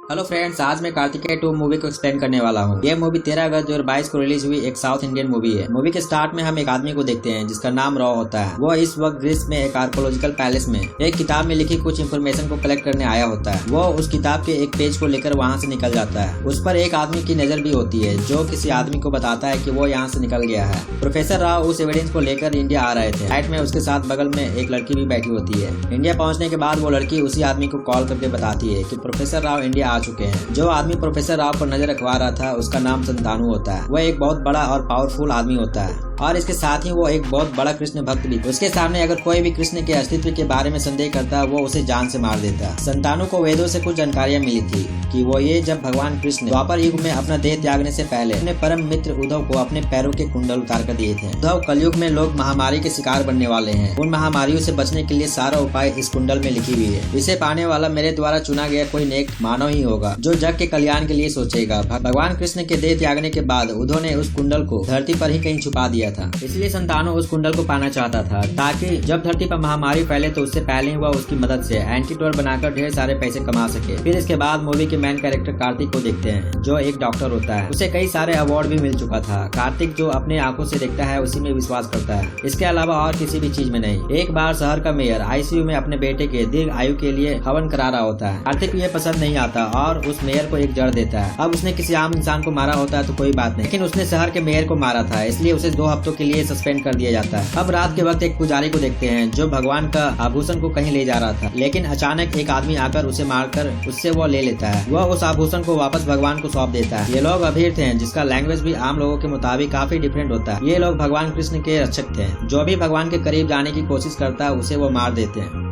Hello friends, आज मैं Kartikeya 2 movie को एक्सप्लेन करने वाला हूँ। ये मूवी 13 अगस्त 2022 को रिलीज हुई एक साउथ इंडियन मूवी है। मूवी के स्टार्ट में हम एक आदमी को देखते हैं जिसका नाम रॉ होता है। वो इस वक्त ग्रीस में एक आर्कोलॉजिकल पैलेस में एक किताब में लिखी कुछ इन्फॉर्मेशन को कलेक्ट करने आया होता है। वो उस किताब के एक पेज को लेकर वहाँ से निकल जाता है। उस पर एक आदमी की नजर भी होती है जो किसी आदमी को बताता है कि वो यहाँ से निकल गया है। प्रोफेसर राव उस एविडेंस को लेकर इंडिया आ रहे थे। फ्लाइट में उसके साथ बगल में एक लड़की भी बैठी होती है। इंडिया पहुँचने के बाद वो लड़की उसी आदमी को कॉल करके बताती है कि प्रोफेसर राव इंडिया आ चुके हैं। जो आदमी प्रोफेसर राव पर नजर रखवा रहा था उसका नाम संतानु होता है। वह एक बहुत बड़ा और पावरफुल आदमी होता है और इसके साथ ही वो एक बहुत बड़ा कृष्ण भक्त भी। उसके सामने अगर कोई भी कृष्ण के अस्तित्व के बारे में संदेह करता वो उसे जान से मार देता। संतानु को वेदों से कुछ जानकारियां मिली थी कि वो ये जब भगवान कृष्ण द्वापर युग में अपना देह त्यागने से पहले अपने परम मित्र उद्धव को अपने पैरों के कुंडल उतार कर दिए थे। उद्धव कलयुग में लोग महामारी के शिकार बनने वाले हैं। उन महामारियों से बचने के लिए सारा उपाय इस कुंडल में लिखी हुई है। इसे पाने वाला मेरे द्वारा चुना गया कोई नेक मानव ही होगा जो जग के कल्याण के लिए सोचेगा। भगवान कृष्ण के देह त्यागने के बाद उद्धव ने उस कुंडल को धरती पर ही कहीं छुपा दिया था। इसलिए संतानु उस कुंडल को पाना चाहता था ताकि जब धरती पर महामारी फैले तो उससे पहले ही वह उसकी मदद से एंटीडोट बनाकर ढेर सारे पैसे कमा सके। फिर इसके बाद मूवी के मेन कैरेक्टर कार्तिक को देखते हैं जो एक डॉक्टर होता है। उसे कई सारे अवार्ड भी मिल चुका था। कार्तिक जो अपने आंखों से देखता है उसी में विश्वास करता है, इसके अलावा और किसी भी चीज में नहीं। एक बार शहर का मेयर आईसीयू में अपने बेटे के दीर्घ आयु के लिए हवन करा रहा होता है। कार्तिक को यह पसंद नहीं आता और उस मेयर को एक जड़ देता है। अब उसने किसी आम इंसान को मारा होता है तो कोई बात नहीं, लेकिन उसने शहर के मेयर को मारा था इसलिए उसे 2 हफ्तों के लिए सस्पेंड कर दिया जाता है। अब रात के वक्त एक पुजारी को देखते हैं जो भगवान का आभूषण को कहीं ले जा रहा था, लेकिन अचानक एक आदमी आकर उसे मारकर उससे वो ले लेता है। वह उस आभूषण को वापस भगवान को सौंप देता है। ये लोग अभीर थे जिसका लैंग्वेज भी आम लोगों के मुताबिक काफी डिफरेंट होता है। ये लोग भगवान कृष्ण के रक्षक थे। जो भी भगवान के करीब जाने की कोशिश करता है उसे वो मार देते हैं।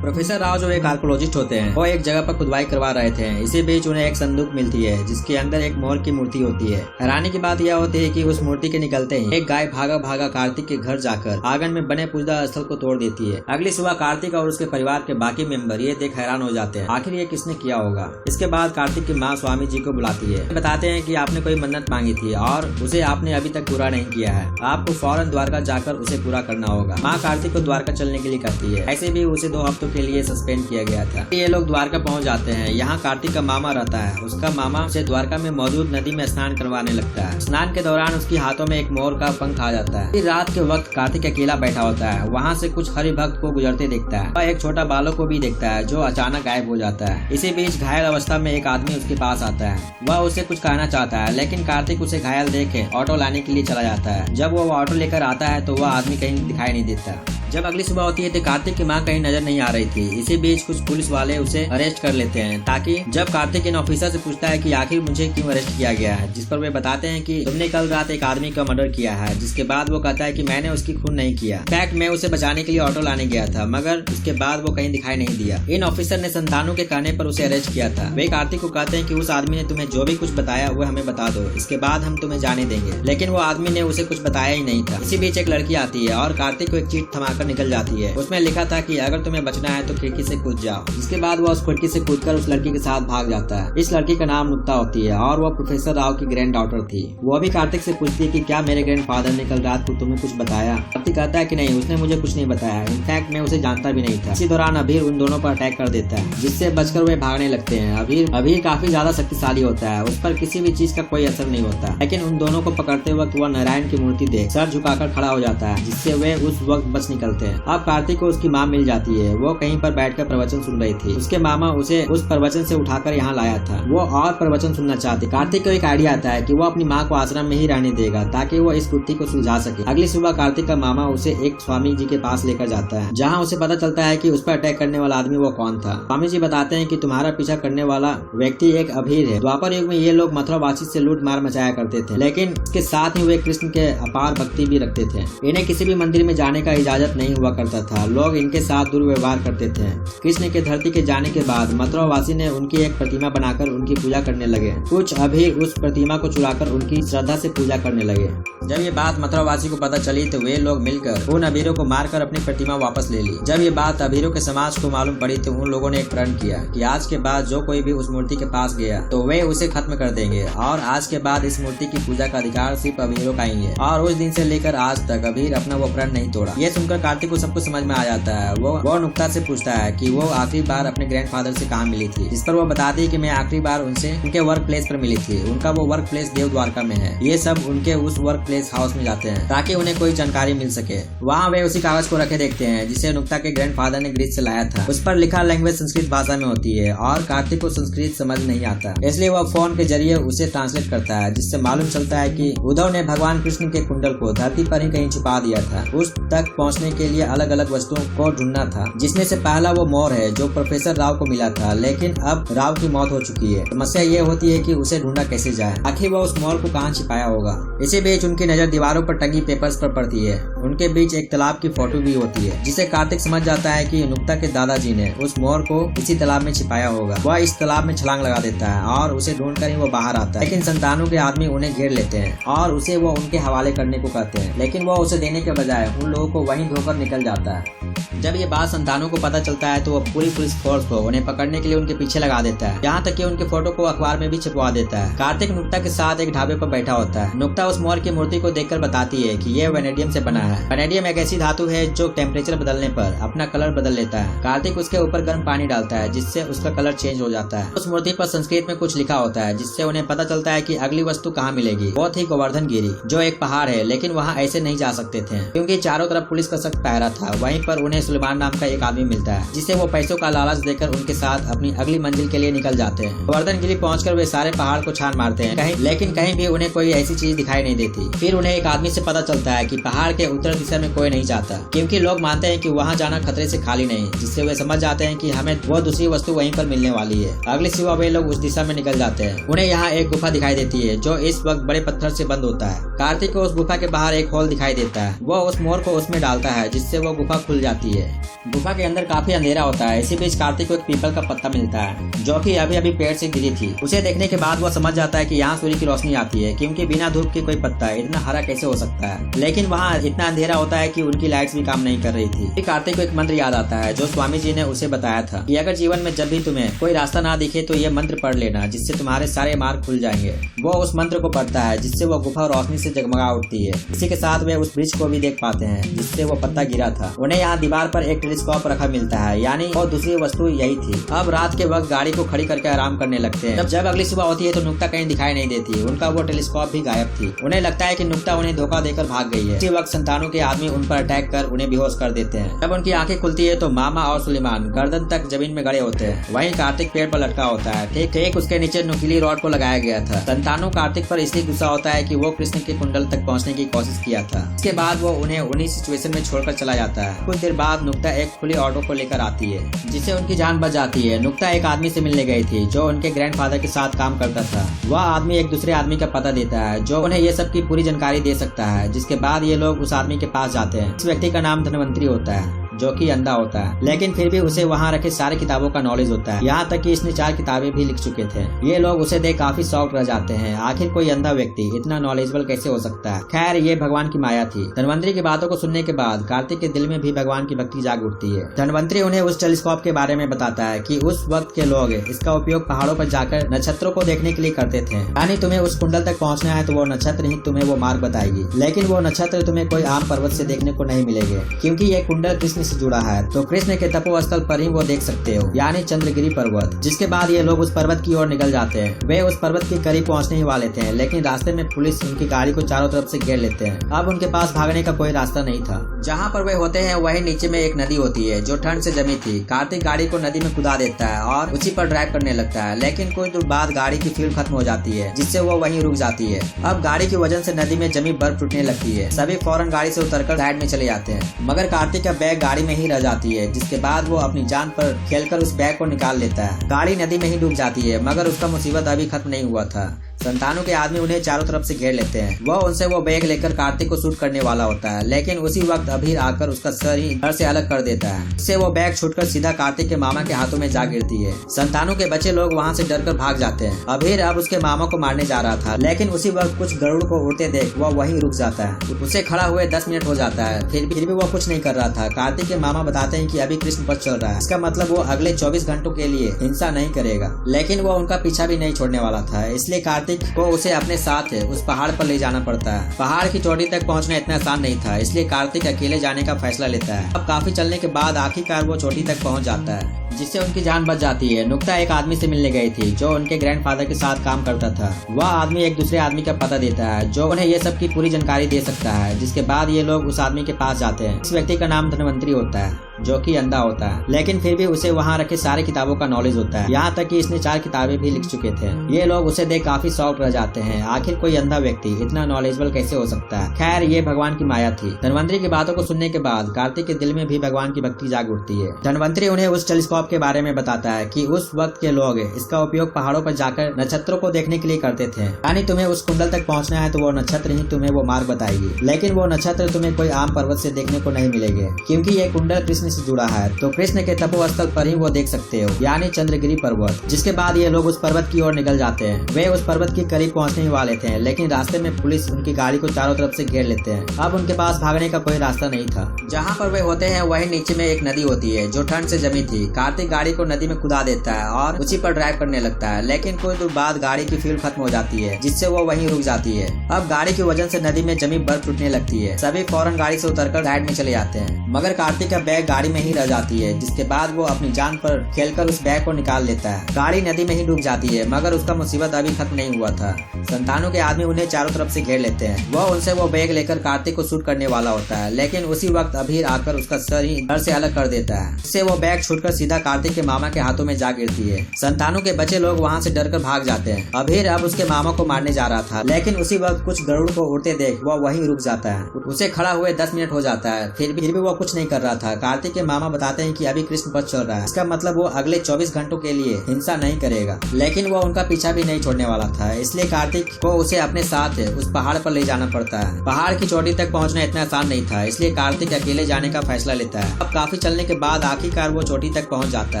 प्रोफेसर राव जो एक आर्कोलॉजिस्ट होते हैं वो एक जगह पर खुदाई करवा रहे थे। इसी बीच उन्हें एक संदूक मिलती है जिसके अंदर एक मोर की मूर्ति होती है। हैरानी की बात यह होती है कि उस मूर्ति के निकलते ही एक गाय भागा भागा कार्तिक के घर जाकर आंगन में बने पूजा स्थल को तोड़ देती है। अगली सुबह कार्तिक और उसके परिवार के बाकी मेंबर ये देख हैरान हो जाते हैं, आखिर ये किसने किया होगा। इसके बाद कार्तिक की माँ स्वामी जी को बुलाती है। बताते हैं कि आपने कोई मन्नत मांगी थी और उसे आपने अभी तक पूरा नहीं किया है। आपको फौरन द्वारका जाकर उसे पूरा करना होगा। माँ कार्तिक को द्वारका चलने के लिए कहती है। ऐसे भी उसे 2 हफ्तों के लिए सस्पेंड किया गया था। ये लोग द्वारका पहुंच जाते हैं। यहाँ कार्तिक का मामा रहता है। उसका मामा उसे द्वारका में मौजूद नदी में स्नान करवाने लगता है। स्नान के दौरान उसके हाथों में एक मोर का पंख आ जाता है। फिर रात के वक्त कार्तिक अकेला बैठा होता है। वहाँ से कुछ हरि भक्त को गुजरते देखता है। वह एक छोटा बालक को भी देखता है जो अचानक गायब हो जाता है। इसी बीच घायल अवस्था में एक आदमी उसके पास आता है। वह उसे कुछ कहना चाहता है लेकिन कार्तिक उसे घायल देखे ऑटो लाने के लिए चला जाता है। जब वो ऑटो लेकर आता है तो वह आदमी कहीं दिखाई नहीं देता। जब अगली सुबह होती है तो कार्तिक की माँ कहीं नजर नहीं आ रही थी। इसी बीच कुछ पुलिस वाले उसे अरेस्ट कर लेते हैं ताकि जब कार्तिक इन ऑफिसर से पूछता है कि आखिर मुझे क्यों अरेस्ट किया गया है, जिस पर वे बताते हैं कि तुमने कल रात एक आदमी का मर्डर किया है। जिसके बाद वो कहता है कि मैंने उसकी खून नहीं किया। फैक्ट मैं उसे बचाने के लिए ऑटो लाने गया था मगर उसके बाद वो कहीं दिखाई नहीं दिया। इन ऑफिसर ने संतानु के कहने पर उसे अरेस्ट किया था। वे कार्तिक को कहते हैं कि उस आदमी ने तुम्हें जो भी कुछ बताया वो हमें बता दो, इसके बाद हम तुम्हें जाने देंगे। लेकिन वो आदमी ने उसे कुछ बताया ही नहीं था। इसी बीच एक लड़की आती है और कार्तिक को एक चीट थमाकर निकल जाती है। उसमें लिखा था कि अगर तुम्हें बचना है तो खिड़की से कूद जाओ। इसके बाद वह उस खिड़की से कूदकर उस लड़की के साथ भाग जाता है। इस लड़की का नाम नुक्ता होती है और वह प्रोफेसर राव की ग्रैंड डॉटर थी। वो भी कार्तिक से पूछती है कि क्या मेरे ग्रैंडफादर ने कल रात को तुम्हें कुछ बताया। कार्तिक कहता है कि नहीं, उसने मुझे कुछ नहीं बताया। इनफैक्ट मैं उसे जानता भी नहीं था। इसी दौरान अभीर उन दोनों पर अटैक कर देता है जिससे बचकर वे भागने लगते हैं। अभीर काफी ज्यादा शक्तिशाली होता है। उस पर किसी भी चीज का कोई असर नहीं होता, लेकिन उन दोनों को पकड़ते वक्त वह नारायण की मूर्ति देख सर झुकाकर खड़ा हो जाता है जिससे वे उस वक्त बच निकलते हैं। अब कार्तिक को उसकी माँ मिल जाती है। वो कहीं पर बैठकर प्रवचन सुन रही थी। उसके मामा उसे उस प्रवचन से उठाकर यहाँ लाया था। वो और प्रवचन सुनना चाहती। कार्तिक को एक आइडिया आता है कि वो अपनी माँ को आश्रम में ही रहने देगा ताकि वो इस कुत्ती को सुलझा सके। अगली सुबह कार्तिक का मामा उसे एक स्वामी जी के पास लेकर जाता है जहाँ उसे पता चलता है कि उस पर अटैक करने वाला आदमी वो कौन था। स्वामी जी बताते हैं कि तुम्हारा पीछा करने वाला व्यक्ति एक अभीर है। द्वापर युग में ये लोग मथुरावासी से लूट मार मचाया करते थे, लेकिन इसके साथ ही वे कृष्ण के अपार भक्ति भी रखते थे। इन्हें किसी भी मंदिर में जाने का इजाजत नहीं हुआ करता था। लोग इनके साथ दुर्व्यवहार करते थे। कृष्ण के धरती के जाने के बाद मथुरावासी ने उनकी एक प्रतिमा बनाकर उनकी पूजा करने लगे। कुछ अभीर उस प्रतिमा को चुराकर उनकी श्रद्धा से पूजा करने लगे। जब ये बात मथुरावासी को पता चली तो वे लोग मिलकर उन अभीरों को मारकर अपनी प्रतिमा वापस ले ली। जब ये बात अभीरों के समाज को मालूम पड़ी तो उन लोगों ने एक प्रण किया कि आज के बाद जो कोई भी उस मूर्ति के पास गया तो वे उसे खत्म कर देंगे और आज के बाद इस मूर्ति की पूजा का अधिकार सिर्फ अभीरों का ही है। और उस दिन से लेकर आज तक अभीर अपना वो प्रण नहीं तोड़ा। ये सुनकर कार्तिक को सब कुछ समझ में आ जाता है। वो नुक्ता से पूछता है कि वो आखिरी बार अपने ग्रैंडफादर से कहाँ मिली थी, जिस पर वो बताती है कि मैं आखिरी बार उनसे उनके वर्क प्लेस पर मिली थी। उनका वो वर्क प्लेस देव द्वारका में है। ये सब उनके उस वर्क प्लेस हाउस में जाते हैं ताकि उन्हें कोई जानकारी मिल सके। वहाँ वे उसी कागज को रखे देखते हैं जिसे नुक्ता के ग्रैंडफादर ने ग्रीस से लाया था। उस पर लिखा लैंग्वेज संस्कृत भाषा में होती है और कार्तिक को संस्कृत समझ नहीं आता, इसलिए वह फोन के जरिए उसे ट्रांसलेट करता है, जिससे मालूम चलता है कि उद्धव ने भगवान कृष्ण के कुंडल को धरती पर ही कहीं छुपा दिया था। उस तक पहुंचने के लिए अलग अलग वस्तुओं को ढूंढना था, जिसमें से पहला वो मोर है जो प्रोफेसर राव को मिला था, लेकिन अब राव की मौत हो चुकी है। समस्या ये होती है कि उसे ढूंढा कैसे जाए, आखिर वो उस मोर को कहाँ छिपाया होगा। इसी बीच उनकी नजर दीवारों पर टंगी पेपर्स पर पड़ती है। उनके बीच एक तालाब की फोटो भी होती है, जिसे कार्तिक समझ जाता है कि नुक्ता के दादाजी ने उस मोर को इसी तालाब में छिपाया होगा। वह इस तालाब में छलांग लगा देता है और उसे ढूंढकर ही वो बाहर आता है, लेकिन संतानों के आदमी उन्हें घेर लेते हैं और उसे वो उनके हवाले करने को कहते हैं, लेकिन वो उसे देने के बजाय उन लोगों को वहीं धोकर निकल जाता है। जब ये बात संतानों को पता चलता है तो वो पूरी पुलिस फोर्स को उन्हें पकड़ने के लिए उनके पीछे लगा देता है, यहाँ तक कि उनके फोटो को अखबार में भी छपवा देता है। कार्तिक नुक्ता के साथ एक ढाबे पर बैठा होता है। नुक्ता उस मोर की मूर्ति को देखकर बताती है कि ये वेनेडियम से बना है। वेनेडियम एक ऐसी धातु है जो टेम्परेचर बदलने पर अपना कलर बदल लेता है। कार्तिक उसके ऊपर गर्म पानी डालता है, जिससे उसका कलर चेंज हो जाता है। उस मूर्ति पर संस्कृत में कुछ लिखा होता है, जिससे उन्हें पता चलता है कि अगली वस्तु कहाँ मिलेगी। वो थी गोवर्धन गिरी, जो एक पहाड़ है, लेकिन वहाँ ऐसे नहीं जा सकते थे क्योंकि चारों तरफ पुलिस का सख्त पहरा था। वहीं पर उन्हें सुलेमान नाम का एक आदमी मिलता है, जिसे वो पैसों का लालच देकर उनके साथ अपनी अगली मंजिल के लिए निकल जाते हैं। गोवर्धन गिरी पहुंचकर वे सारे पहाड़ को छान मारते हैं, लेकिन कहीं भी उन्हें कोई ऐसी चीज दिखाई नहीं देती। फिर उन्हें एक आदमी से पता चलता है कि पहाड़ के उत्तर दिशा में कोई नहीं जाता, क्योंकि लोग मानते हैं कि वहाँ जाना खतरे से खाली नहीं, जिससे वे समझ जाते हैं कि हमें वो दूसरी वस्तु वहीं पर मिलने वाली है। अगली सुबह वे लोग उस दिशा में निकल जाते हैं। उन्हें यहाँ एक गुफा दिखाई देती है जो इस वक्त बड़े पत्थर से बंद होता है। कार्तिक को उस गुफा के बाहर एक होल दिखाई देता है। वो उस मोर को उसमें डालता है, जिससे वो गुफा खुल जाती है। गुफा के अंदर काफी अंधेरा होता है। इसी बीच कार्तिक को एक पीपल का पत्ता मिलता है, जो कि अभी अभी पेड़ से गिरी थी। उसे देखने के बाद वो समझ जाता है कि यहाँ सूर्य की रोशनी आती है, क्योंकि बिना धूप के कोई पत्ता इतना हरा कैसे हो सकता है। लेकिन वहाँ इतना अंधेरा होता है कि उनकी लाइट्स भी काम नहीं कर रही थी। कार्तिक को एक मंत्र याद आता है जो स्वामी जी ने उसे बताया था कि अगर जीवन में जब भी तुम्हें कोई रास्ता ना दिखे तो ये मंत्र पढ़ लेना, जिससे तुम्हारे सारे मार्ग खुल जाएंगे। वो उस मंत्र को पढ़ता है, जिससे वो गुफा रोशनी से जगमगा उठती है। इसी के साथ वे उस ब्रिज को भी देख पाते हैं जिससे वो पत्ता गिरा था। उन्हें यहाँ दीवार पर एक टेलीस्कोप रखा मिलता है, यानी वो दूसरी वस्तु यही थी। अब रात के वक्त गाड़ी को खड़ी करके आराम करने लगते हैं। जब अगली सुबह होती है तो नुक्ता कहीं दिखाई नहीं देती। उनका वो टेलीस्कोप भी गायब थी। उन्हें लगता है कि नुक्ता उन्हें धोखा देकर भाग गई है। इसी वक्त संतानों के आदमी उन पर अटैक कर उन्हें बेहोश कर देते हैं। जब उनकी आंखें खुलती है तो मामा और सुलेमान गर्दन तक जमीन में गड़े होते हैं। वहीं कार्तिक पेड़ पर लटका होता है। ठीक उसके नीचे नुकीली रॉड को लगाया गया था। संतानों कार्तिक पर इसलिए गुस्सा होता है कि वो कृष्ण के कुंडल तक पहुंचने की कोशिश किया था। इसके बाद वो उन्हें उन्हीं सिचुएशन में छोड़कर चला जाता है। कुछ देर बाद नुक्ता एक खुली ऑटो को लेकर आती है, जिससे उनकी जान बच जाती है। नुक्ता एक आदमी से मिलने गई थी जो उनके ग्रैंडफादर के साथ काम करता था। वह आदमी एक दूसरे आदमी का पता देता है जो उन्हें ये सब की पूरी जानकारी दे सकता है। जिसके बाद ये लोग उस आदमी के पास जाते हैं। इस व्यक्ति का नाम धनवंतरी होता है, जो कि अंधा होता है, लेकिन फिर भी उसे वहाँ रखे सारे किताबों का नॉलेज होता है। यहाँ तक कि इसने 4 किताबें भी लिख चुके थे। ये लोग उसे देख काफी शॉक्ड रह जाते हैं। आखिर कोई अंधा व्यक्ति इतना नॉलेजेबल कैसे हो सकता है। खैर, ये भगवान की माया थी। धनवंतरी की बातों को सुनने के बाद कार्तिक के दिल में भी भगवान की भक्ति जाग उठती है। धनवंतरी उन्हें उस टेलीस्कोप के बारे में बताता है कि उस वक्त के लोग इसका उपयोग पहाड़ों पर जाकर नक्षत्रों को देखने के लिए करते थे। यानी तुम्हें उस कुंडल तक पहुँचना है तो वो नक्षत्र ही तुम्हें वो मार्ग बताएगी। लेकिन वो नक्षत्र तुम्हें कोई आम पर्वत से देखने को नहीं मिलेंगे, क्योंकि ये कुंडल कृष्ण से जुड़ा है। तो कृष्ण के तपोस्थल पर ही वो देख सकते हो, यानी चंद्रगिरी पर्वत। जिसके बाद ये लोग उस पर्वत की ओर निकल जाते हैं। वे उस पर्वत के करीब पहुंचने ही वाले थे, लेकिन रास्ते में पुलिस उनकी गाड़ी को चारों तरफ से घेर लेते हैं। अब उनके पास भागने का कोई रास्ता नहीं था। जहाँ पर वे होते हैं वही नीचे में एक नदी होती है जो ठंड से जमी थी। कार्तिक गाड़ी को नदी में कुदा देता है और उसी पर ड्राइव करने लगता है, लेकिन कुछ दूर बाद गाड़ी की फ्यूल खत्म हो जाती है, जिससे वो वहीं रुक जाती है। अब गाड़ी की वजन से नदी में जमी बर्फ टूटने लगती है। सभी फौरन गाड़ी से उतरकर साइड में चले जाते हैं, मगर कार्तिक का बैग गाड़ी में ही रह जाती है। जिसके बाद वो अपनी जान पर खेलकर उस बैग को निकाल लेता है। गाड़ी नदी में ही डूब जाती है, मगर उसका मुसीबत अभी खत्म नहीं हुआ था। संतानों के आदमी उन्हें चारों तरफ से घेर लेते हैं। वह उनसे वो बैग लेकर कार्तिक को शूट करने वाला होता है, लेकिन उसी वक्त अभीर आकर उसका सर ही धड़ से अलग कर देता है। इससे वो बैग छूटकर सीधा कार्तिक के मामा के हाथों में जा गिरती है। संतानों के बच्चे लोग वहाँ से डरकर भाग जाते हैं। अभीर अब उसके मामा को मारने जा रहा था, लेकिन उसी वक्त कुछ गरुड़ को उड़ते देख वह वहीं रुक जाता है। उसे खड़ा हुए 10 मिनट हो जाता है, फिर भी वो कुछ नहीं कर रहा था। कार्तिक के मामा बताते हैं कि अभी कृष्ण पक्ष चल रहा है, इसका मतलब वो अगले 24 घंटों के लिए हिंसा नहीं करेगा। लेकिन वो उनका पीछा भी नहीं छोड़ने वाला था, इसलिए कार्तिक कार्तिक को उसे अपने साथ उस पहाड़ पर ले जाना पड़ता है। पहाड़ की चोटी तक पहुंचना इतना आसान नहीं था, इसलिए कार्तिक अकेले जाने का फैसला लेता है। अब काफी चलने के बाद आखिरकार वो चोटी तक पहुंच जाता है, जिससे उनकी जान बच जाती है। नुक्ता एक आदमी से मिलने गई थी जो उनके ग्रैंडफादर के साथ काम करता था। वह आदमी एक दूसरे आदमी का पता देता है जो उन्हें ये सब की पूरी जानकारी दे सकता है, जिसके बाद ये लोग उस आदमी के पास जाते हैं। इस व्यक्ति का नाम धनवंतरी होता है, जो कि अंधा होता है, लेकिन फिर भी उसे वहाँ रखे सारी किताबों का नॉलेज होता है, यहाँ तक कि इसने 4 किताबें भी लिख चुके थे। ये लोग उसे देख काफी शॉक रह जाते हैं। आखिर कोई अंधा व्यक्ति इतना नॉलेजेबल कैसे हो सकता है? खैर, ये भगवान की माया थी। धनवंतरी की बातों को सुनने के बाद कार्तिक के दिल में भी भगवान की भक्ति जाग उठती है। धनवंतरी उन्हें उस टेलीस्कोप के बारे में बताता है कि उस वक्त के लोग इसका उपयोग पहाड़ों पर जाकर नक्षत्रों को देखने के लिए करते थे। यानी तुम्हें उस कुंडल तक पहुँचना है तो वो नक्षत्र ही तुम्हें वो मार्ग बताएगी, लेकिन वो नक्षत्र तुम्हें कोई आम पर्वत से देखने को नहीं मिलेंगे, क्योंकि ये कुंडल कृष्ण से जुड़ा है। तो कृष्ण के तपोस्थल पर ही वो देख सकते हो, यानी चंद्रगिरी पर्वत। जिसके बाद ये लोग उस पर्वत की ओर निकल जाते हैं। वे उस पर्वत के करीब पहुंचने ही वाले थे, लेकिन रास्ते में पुलिस उनकी गाड़ी को चारों तरफ से घेर लेते हैं। अब उनके पास भागने का कोई रास्ता नहीं था। जहाँ पर वे होते हैं वही नीचे में एक नदी होती है जो ठंड से जमी थी। कार्तिक गाड़ी को नदी में कुदा देता है और उसी पर ड्राइव करने लगता है, लेकिन कुछ दूर बाद गाड़ी की फ्यूल खत्म हो जाती है, जिससे वो वहीं रुक जाती है। अब गाड़ी की वजन से नदी में जमी बर्फ टूटने लगती है। सभी फौरन गाड़ी से उतरकर साइड में चले जाते हैं, मगर कार्तिक का बैग गाड़ी में ही रह जाती है। जिसके बाद वो अपनी जान पर खेलकर उस बैग को निकाल लेता है। गाड़ी नदी में ही डूब जाती है, मगर उसका मुसीबत अभी खत्म नहीं हुआ था। संतानों के आदमी उन्हें चारों तरफ से घेर लेते हैं। वो उनसे वो बैग लेकर कार्तिक को शूट करने वाला होता है, लेकिन उसी वक्त अभीर आकर उसका सर ही धड़ से अलग कर देता है। इससे वो बैग छूटकर सीधा कार्तिक के मामा के हाथों में जा गिरती है। संतानों के बच्चे लोग वहाँ से डरकर भाग जाते हैं। अभीर अब उसके मामा को मारने जा रहा था, लेकिन उसी वक्त कुछ गरुड़ को उड़ते देख वो वहीं रुक जाता है। उसे खड़ा हुए 10 मिनट हो जाता है, फिर भी वो कुछ नहीं कर रहा था। कार्तिक के मामा बताते हैं कि अभी कृष्ण पक्ष चल रहा है, इसका मतलब वो अगले 24 घंटों के लिए हिंसा नहीं करेगा। लेकिन वो उनका पीछा भी नहीं छोड़ने वाला था, इसलिए कार्तिक को उसे अपने साथ उस पहाड़ पर ले जाना पड़ता है। पहाड़ की चोटी तक पहुंचना इतना आसान नहीं था, इसलिए कार्तिक अकेले जाने का फैसला लेता है। अब काफी चलने के बाद आखिरकार वो चोटी तक पहुंच जाता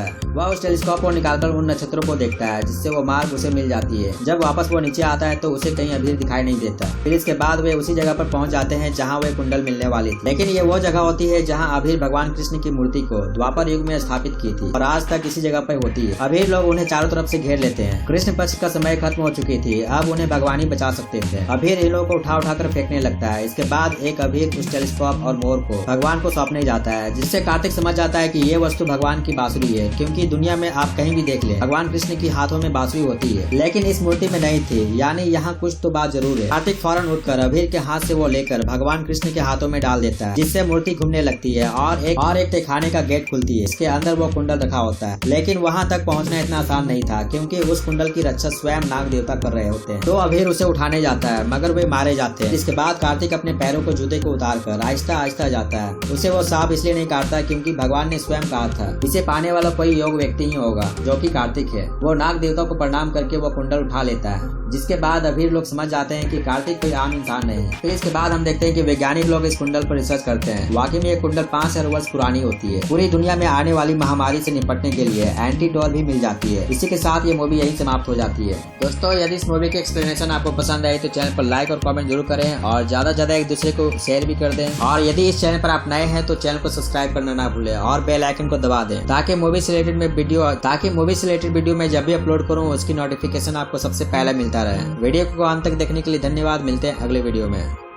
है। वह उस टेलीस्कोप को निकालकर उन नक्षत्रों को देखता है, जिससे वो मार्ग उसे मिल जाती है। जब वापस वो नीचे आता है तो उसे कहीं अभीर दिखाई नहीं देता। फिर इसके बाद वे उसी जगह पर पहुंच जाते हैं जहाँ वे कुंडल मिलने वाली थी, लेकिन ये वो जगह होती है जहाँ अभीर भगवान कृष्ण की मूर्ति को द्वापर युग में स्थापित की थी और आज तक इसी जगह पर होती है। अभीर लोग उन्हें चारों तरफ से घेर लेते हैं। कृष्ण पक्ष का समय खत्म हो चुकी थी, अब उन्हें भगवान ही बचा सकते थे। अभीर इन लोगों को उठा उठाकर फेंकने लगता है। इसके बाद एक अभीर उस टेलीस्कोप और मोर को भगवान को सौंपने जाता है, जिससे कार्तिक समझ जाता है कि ये वस्तु भगवान की बांसुरी है, क्योंकि दुनिया में आप कहीं भी देख ले भगवान कृष्ण की हाथों में बांसुरी होती है, लेकिन इस मूर्ति में नहीं थी। यानी यहाँ कुछ तो बात जरूर है। कार्तिक फौरन उठकर अभीर के हाथ से वो लेकर भगवान कृष्ण के हाथों में डाल देता है, जिससे मूर्ति घूमने लगती है और एक तहखाने का गेट खुलती है। इसके अंदर वो कुंडल रखा होता है, लेकिन वहाँ तक पहुँचना इतना आसान नहीं था, क्योंकि उस कुंडल की रक्षा स्वयं नाग देवता कर रहे होते हैं। तो अभीर उसे उठाने जाता है, मगर वे मारे जाते हैं। इसके बाद कार्तिक अपने पैरों को जूते को उतार कर आहिस्ता आहिस्ता जाता है। उसे वो सांप इसलिए नहीं काटता क्योंकि भगवान ने स्वयं कहा था इसे पाने वाला कोई योग व्यक्ति ही होगा, जो कि कार्तिक है। वो नाग देवता को प्रणाम करके वो कुंडल उठा लेता है, जिसके बाद अभीर लोग समझ जाते हैं कि कार्तिक कोई आम इंसान नहीं है। फिर इसके बाद हम देखते हैं कि वैज्ञानिक लोग इस कुंडल पर रिसर्च करते हैं। वाकई में ये कुंडल 5000 वर्ष पुरानी होती है। पूरी दुनिया में आने वाली महामारी से निपटने के लिए एंटीडोट भी मिल जाती है। इसी के साथ ये मूवी यही समाप्त हो जाती है। दोस्तों, यदि इस मूवी की एक्सप्लेनेशन आपको पसंद आई तो चैनल पर लाइक और कमेंट जरूर करें और ज्यादा से ज्यादा एक दूसरे को शेयर भी कर दें। और यदि इस चैनल पर आप नए हैं तो चैनल को सब्सक्राइब करना ना भूलें और बेल आइकन को दबा दें, ताकि मूवी से रिलेटेड वीडियो में जब भी अपलोड करूँ उसकी नोटिफिकेशन आपको सबसे पहले मिलता रहे। वीडियो को अंत तक देखने के लिए धन्यवाद। मिलते हैं अगले वीडियो में।